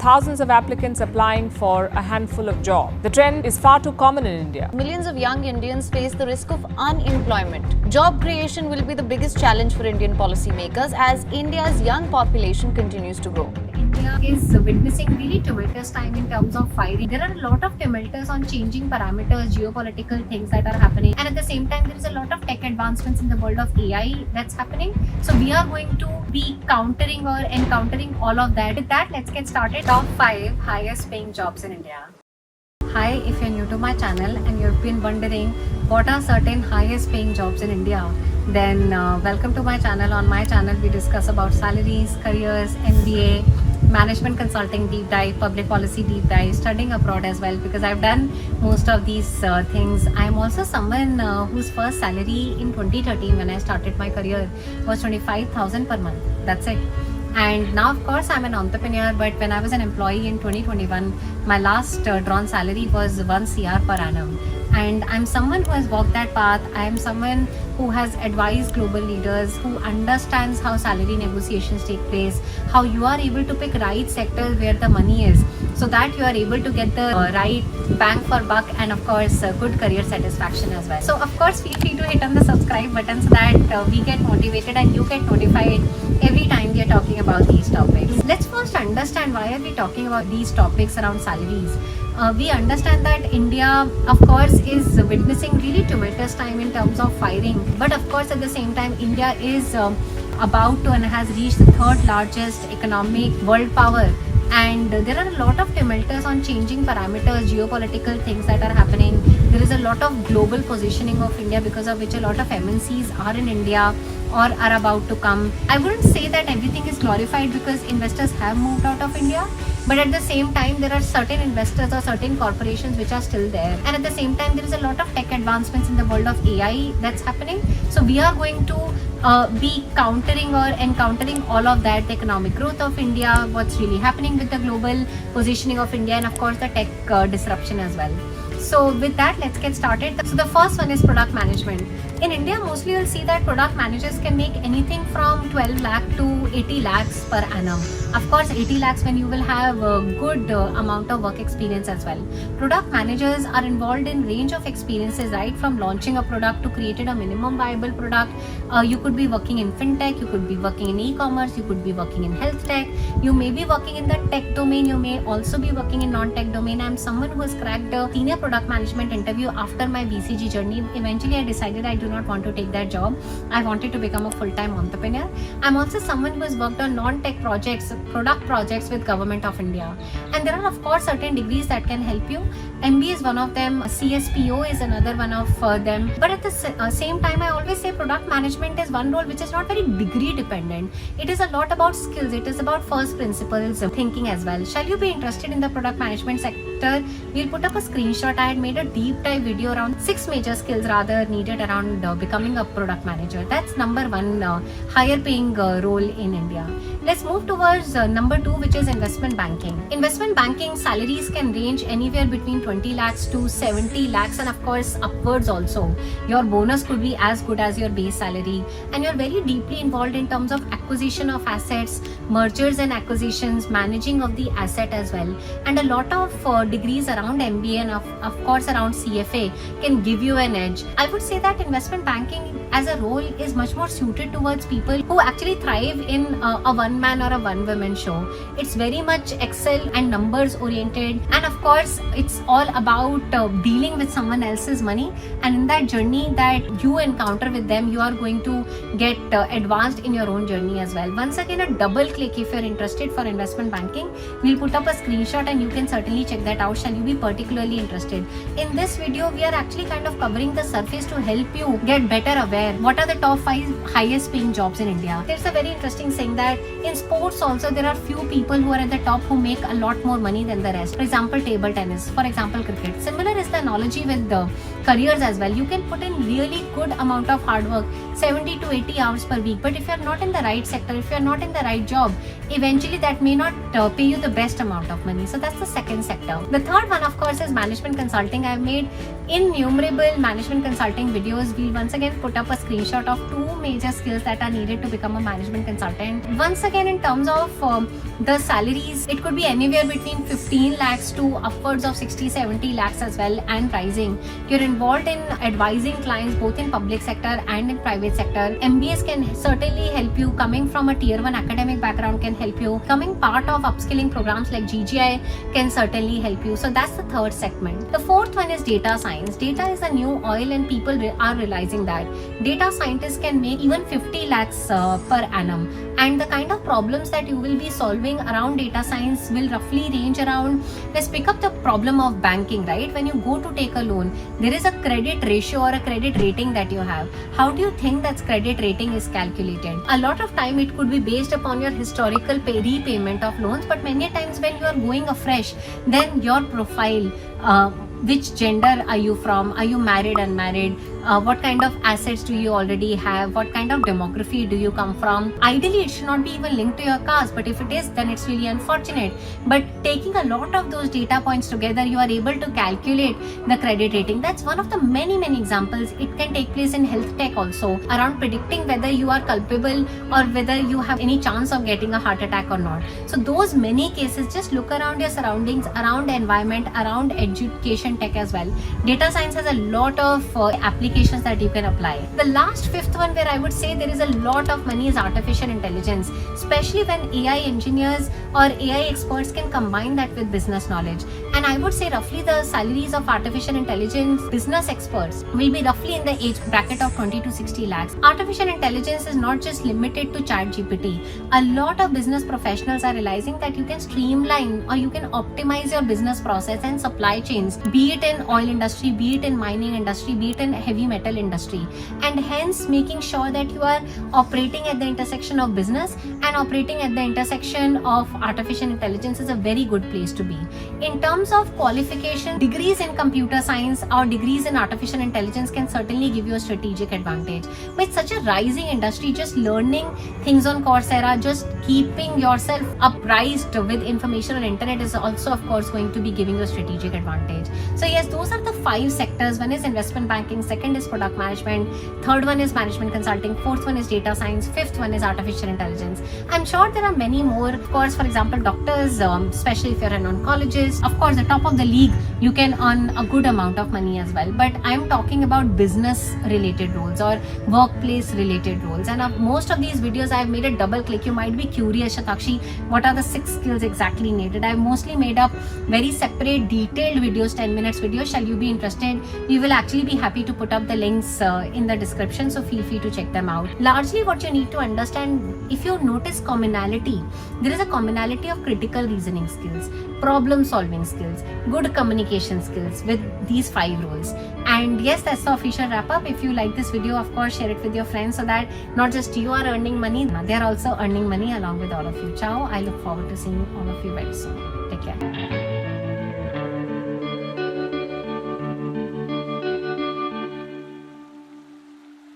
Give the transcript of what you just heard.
thousands of applicants applying for a handful of jobs. The trend is far too common in India. Millions of young Indians face the risk of unemployment. Job creation will be the biggest challenge for Indian policymakers as India's young population continues to grow. India is witnessing really tumultuous time in terms of firing. There are a lot of tumultuous on changing parameters, geopolitical things that are happening, and at the same time there is a lot of tech advancements in the world of AI that's happening. So we are going to be countering or encountering all of that. With that, let's get started. Top 5 highest paying jobs in India. Hi, if you're new to my channel and you've been wondering what are certain highest paying jobs in India, then welcome to my channel. On my channel we discuss about salaries, careers, MBA, management consulting deep dive, public policy deep dive, studying abroad as well, because I've done most of these things. I'm also someone whose first salary in 2013 when I started my career was 25,000 per month. That's it. And now of course I'm an entrepreneur, but when I was an employee in 2021, my last drawn salary was 1 CR per annum. And I'm someone who has walked that path. I am someone who has advised global leaders, who understands how salary negotiations take place, how you are able to pick right sectors where the money is, so that you are able to get the right bang for buck and of course good career satisfaction as well. So of course feel free to hit on the subscribe button so that we get motivated and you get notified every time we are talking about these topics. Let's first understand why are we talking about these topics around salaries. We understand that India, of course, is witnessing really tumultuous time in terms of firing. But of course, at the same time, India is about to and has reached the third largest economic world power. And there are a lot of tumultuous on changing parameters, geopolitical things that are happening. There is a lot of global positioning of India, because of which a lot of MNCs are in India or are about to come. I wouldn't say that everything is glorified because investors have moved out of India. But at the same time, there are certain investors or certain corporations which are still there. And at the same time, there is a lot of tech advancements in the world of AI that's happening. So we are going to be countering or encountering all of that, the economic growth of India, what's really happening with the global positioning of India, and of course the tech disruption as well. So with that, let's get started. So the first one is product management. In India, mostly you'll see that product managers can make anything from 12 lakh to 80 lakhs per annum. Of course, 80 lakhs when you will have a good amount of work experience as well. Product managers are involved in range of experiences, right? From launching a product to creating a minimum viable product. You could be working in fintech, you could be working in e-commerce, you could be working in health tech, you may be working in the tech domain, you may also be working in non-tech domain. I'm someone who has cracked a senior product management interview after my BCG journey. Eventually, I decided I do not want to take that job. I wanted to become a full-time entrepreneur. I'm also someone who has worked on non-tech projects, product projects with Government of India. And there are of course certain degrees that can help you. MBA is one of them, CSPO is another one of them. But at the same time, I always say product management is one role which is not very degree dependent. It is a lot about skills. It is about first principles thinking as well. Shall you be interested in the product management sector? We'll put up a screenshot. I had made a deep dive video around 6 major skills rather needed around becoming a product manager. That's number one higher paying role in India. Let's move towards number 2, which is investment banking. Investment banking salaries can range anywhere between 20 lakhs to 70 lakhs and of course upwards also. Your bonus could be as good as your base salary, and you're very deeply involved in terms of acquisition of assets, mergers and acquisitions, managing of the asset as well. And a lot of degrees around MBA and of course around CFA can give you an edge. I would say that investment banking as a role is much more suited towards people who actually thrive in a one-man or a one-woman show. It's very much Excel and numbers oriented, and of course it's all about dealing with someone else's money, and in that journey that you encounter with them, you are going to get advanced in your own journey as well. Once again, a double click if you're interested for investment banking. We'll put up a screenshot and you can certainly check that out. Shall you be particularly interested? In this video, we are actually kind of covering the surface to help you get better aware what are the top 5 highest paying jobs in India. There's a very interesting saying that in sports also there are few people who are at the top who make a lot more money than the rest. For example, table tennis, for example, cricket. Similar is the analogy with the careers as well. You can put in really good amount of hard work, 70 to 80 hours per week, but if you're not in the right sector, if you're not in the right job, eventually that may not pay you the best amount of money. So that's the second sector. The third one, of course, is management consulting. I've made innumerable management consulting videos. We'll once again put up a screenshot of 2 major skills that are needed to become a management consultant. Once again, in terms of The salaries, it could be anywhere between 15 lakhs to upwards of 60-70 lakhs as well, and rising. You're involved in advising clients both in public sector and in private sector. MBAs can certainly help you. Coming from a tier 1 academic background can help you. Coming part of upskilling programs like GGI can certainly help you. So that's the third segment. The fourth one is data science. Data is the new oil, and people are realizing that data scientists can make even 50 lakhs per annum. And the kind of problems that you will be solving around data science will roughly range around, let's pick up the problem of banking, right? When you go to take a loan, there is a credit ratio or a credit rating that you have. How do you think that credit rating is calculated? A lot of time it could be based upon your historical repayment of loans, but many times when you are going afresh, then your profile, which gender are you from, are you married, unmarried, what kind of assets do you already have, what kind of demography do you come from. Ideally it should not be even linked to your caste, but if it is, then it's really unfortunate. But taking a lot of those data points together, you are able to calculate the credit rating. That's one of the many examples. It can take place in health tech also, around predicting whether you are culpable or whether you have any chance of getting a heart attack or not. So those many cases, just look around your surroundings, around environment, around education tech as well. Data science has a lot of applications that you can apply. The last fifth one where I would say there is a lot of money is artificial intelligence, especially when AI engineers or AI experts can combine that with business knowledge. And I would say roughly the salaries of artificial intelligence business experts will be roughly in the age bracket of 20 to 60 lakhs. Artificial intelligence is not just limited to ChatGPT. A lot of business professionals are realizing that you can streamline or you can optimize your business process and supply chains, be it in oil industry, be it in mining industry, be it in heavy metal industry, and hence making sure that you are operating at the intersection of business and operating at the intersection of artificial intelligence is a very good place to be. In terms of qualification, degrees in computer science or degrees in artificial intelligence can certainly give you a strategic advantage. With such a rising industry, just learning things on Coursera, just keeping yourself apprised with information on internet is also of course going to be giving you a strategic advantage. So yes, those are the 5 sectors. One is investment banking, second is product management, third one is management consulting, fourth one is data science, fifth one is artificial intelligence. I'm sure there are many more. Of course, for example, doctors, especially if you're an oncologist, of course the top of the league, you can earn a good amount of money as well. But I'm talking about business related roles or workplace related roles. And most of these videos I've made a double click. You might be curious, Shatakshi, what are the 6 skills exactly needed? I've mostly made up very separate detailed videos, 10 minutes videos. Shall you be interested? We will actually be happy to put up the links in the description, so feel free to check them out. Largely what you need to understand, if you notice commonality, there is a commonality of critical reasoning skills, problem solving skills, good communication skills with these 5 roles. And yes, that's the official wrap up. If you like this video, of course share it with your friends so that not just you are earning money, they are also earning money along with all of you. Ciao. I look forward to seeing all of you very soon. Take care.